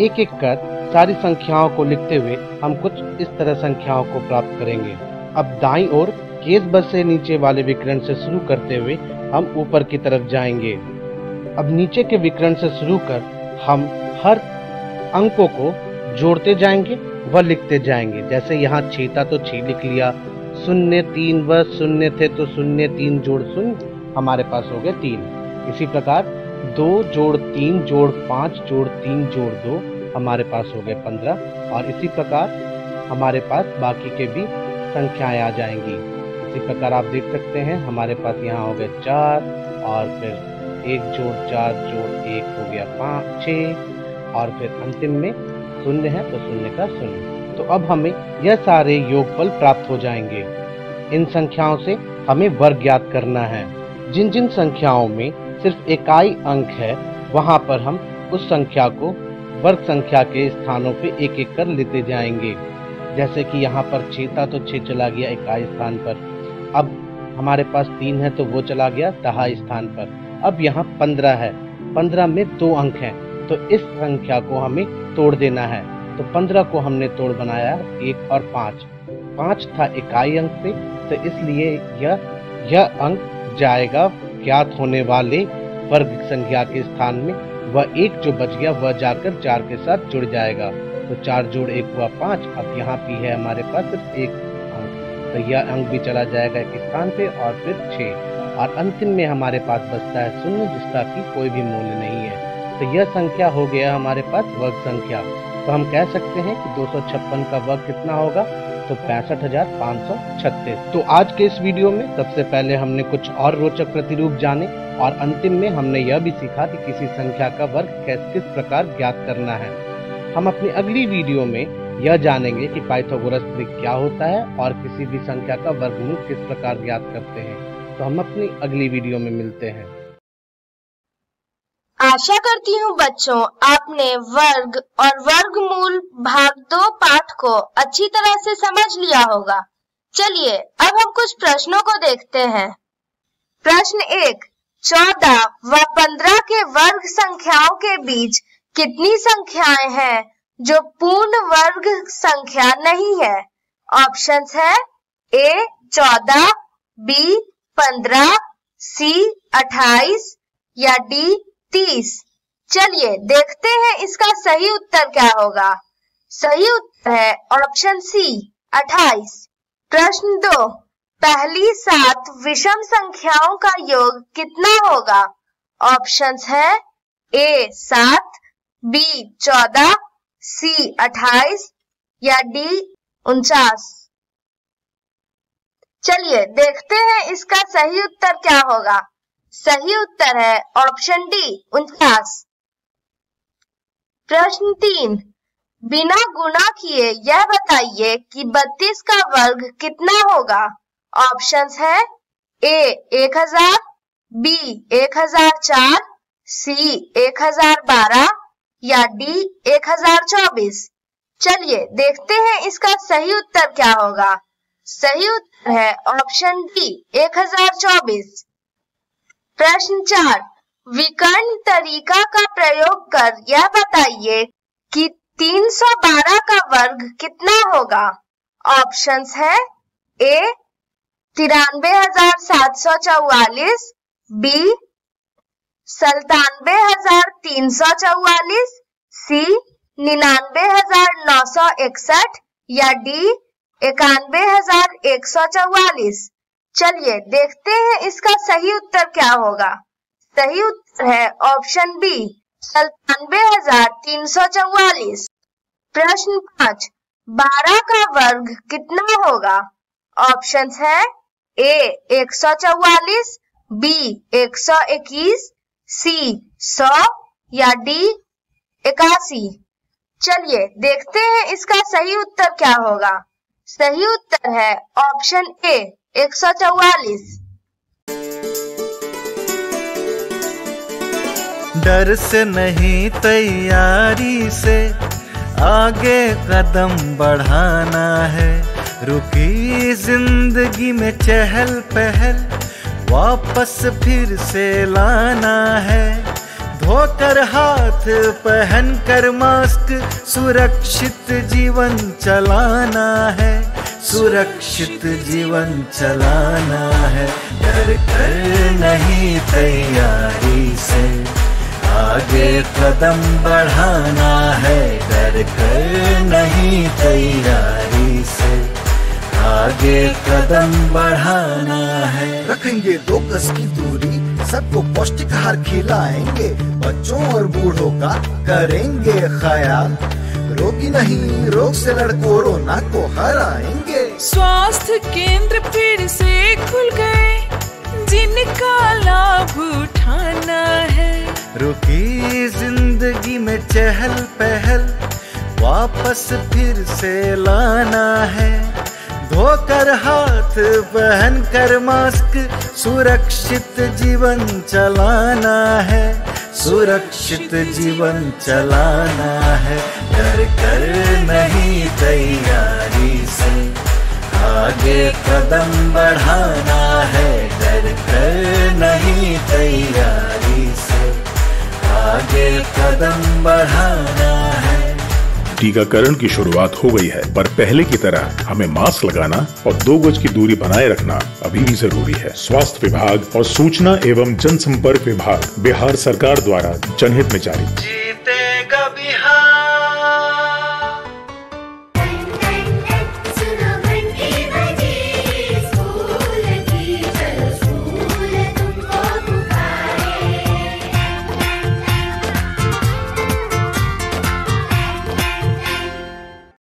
एक एक कर सारी संख्याओं को लिखते हुए हम कुछ इस तरह संख्याओं को प्राप्त करेंगे। अब दाईं ओर केस बस से नीचे वाले विकर्ण से शुरू करते हुए हम ऊपर की तरफ जाएंगे। अब नीचे के विकर्ण से शुरू कर हम हर अंकों को जोड़ते जाएंगे व लिखते जाएंगे। जैसे यहाँ 6 था तो 6 लिख लिया, 0 3 व 0 थे तो 0 3 जोड़ 0 हमारे पास हो गए 3। इसी प्रकार 2 जोड़ 3 जोड़ 5 जोड़ 3 जोड़ 2 हमारे पास हो गए 15। और इसी प्रकार हमारे पास बाकी के भी संख्याएं आ जाएंगी। इसी प्रकार आप देख सकते हैं हमारे पास यहाँ हो गए 4 और फिर 1 जोड़ 4 जोड़ 1 हो गया 5 6 और फिर अंतिम में 0 है तो 0 का 0। तो अब हमें यह सारे योगफल प्राप्त हो जाएंगे। इन संख्याओं से हमें वर्ग ज्ञात करना है। जिन जिन संख्याओं में सिर्फ इकाई अंक है वहां पर हम उस संख्या को वर्ग संख्या के स्थानों पे एक एक कर लेते जाएंगे। जैसे कि यहाँ पर 6 था तो 6 चला गया इकाई स्थान पर। अब हमारे पास 3 है तो वो चला गया दहाई स्थान पर। अब यहाँ 15 है, 15 में 2 अंक हैं तो इस संख्या को हमें तोड़ देना है। तो 15 को हमने तोड़ बनाया 1 और 5। 5 था इकाई अंक से तो इसलिए यह अंक जाएगा ज्ञात होने वाले वर्ग संख्या के स्थान में। वह 1 जो बच गया वह जाकर 4 के साथ जुड़ जाएगा। तो 4 जोड़ 1 हुआ 5। अब यहाँ भी है हमारे पास सिर्फ 1 अंक तो यह अंक भी चला जाएगा एक स्थान पे और फिर 6 और अंतिम में हमारे पास बचता है 0 जिसका कि कोई भी मूल्य नहीं है। तो यह संख्या हो गया हमारे पास वर्ग संख्या। तो हम कह सकते हैं कि 256 का वर्ग कितना होगा तो 65,536। तो आज के इस वीडियो में सबसे पहले हमने कुछ और रोचक प्रतिरूप जाने और अंतिम में हमने यह भी सीखा कि किसी संख्या का वर्ग किस प्रकार ज्ञात करना है। हम अपनी अगली वीडियो में यह जानेंगे कि पाइथागोरस त्रिक क्या होता है और किसी भी संख्या का वर्गमूल किस प्रकार ज्ञात करते हैं। तो हम अपनी अगली वीडियो में मिलते हैं। आशा करती हूँ बच्चों आपने वर्ग और वर्गमूल भाग 2 पाठ को अच्छी तरह से समझ लिया होगा। चलिए अब हम कुछ प्रश्नों को देखते हैं। प्रश्न 1, 14 व 15 के वर्ग संख्याओं के बीच कितनी संख्याएं हैं जो पूर्ण वर्ग संख्या नहीं है? ऑप्शंस है A 14, B 15, C 28 या D 30। चलिए देखते हैं इसका सही उत्तर क्या होगा। सही उत्तर है ऑप्शन C 28। प्रश्न 2, पहली 7 विषम संख्याओं का योग कितना होगा? ऑप्शंस है A 7, B 14, C 28 या D 49। चलिए देखते हैं इसका सही उत्तर क्या होगा। सही उत्तर है ऑप्शन डी 49। प्रश्न 3, बिना गुणा किए यह बताइए कि 32 का वर्ग कितना होगा? ऑप्शंस है A 1000, B 1004, C 1012 या D 1024। चलिए देखते हैं इसका सही उत्तर क्या होगा। सही उत्तर है ऑप्शन डी 1024। प्रश्न 4, विकर्ण तरीका का प्रयोग कर यह बताइए कि 312 का वर्ग कितना होगा? ऑप्शंस है A 93,744, B 97,344, C 99,961 या D 91,144। चलिए देखते हैं इसका सही उत्तर क्या होगा। सही उत्तर है ऑप्शन बी 97,344। प्रश्न 5, 12 का वर्ग कितना होगा? ऑप्शंस है A 144, B 121, C 100 या D 81। चलिए देखते हैं इसका सही उत्तर क्या होगा। सही उत्तर है ऑप्शन ए 144। डर से नहीं तैयारी से आगे कदम बढ़ाना है। रुकी जिंदगी में चहल पहल वापस फिर से लाना है। धोकर हाथ पहन कर मास्क सुरक्षित जीवन चलाना है। सुरक्षित जीवन चलाना है। डर कर नहीं तैयारी से आगे कदम बढ़ाना है। डर कर नहीं तैयारी से आगे कदम बढ़ाना है। रखेंगे 2 गज की दूरी, सबको पौष्टिक आहार खिलाएंगे, बच्चों और बूढ़ों का करेंगे ख्याल। रोगी नहीं, रोग से लड़ कोरोना को हराएंगे। स्वास्थ्य केंद्र फिर से खुल गए, जिनका लाभ उठाना है। रुकी जिंदगी में चहल पहल, वापस फिर से लाना है। धोकर हाथ, पहन कर मास्क, सुरक्षित जीवन चलाना है, सुरक्षित जीवन चलाना है। डर कर नहीं तैयारी से आगे कदम बढ़ाना है। डर कर नहीं तैयारी से आगे कदम बढ़ाना है। टीकाकरण की शुरुआत हो गई है, पर पहले की तरह हमें मास्क लगाना और 2 गज की दूरी बनाए रखना अभी भी जरूरी है। स्वास्थ्य विभाग और सूचना एवं जनसंपर्क विभाग बिहार सरकार द्वारा जनहित में जारी। जीतेगा बिहार।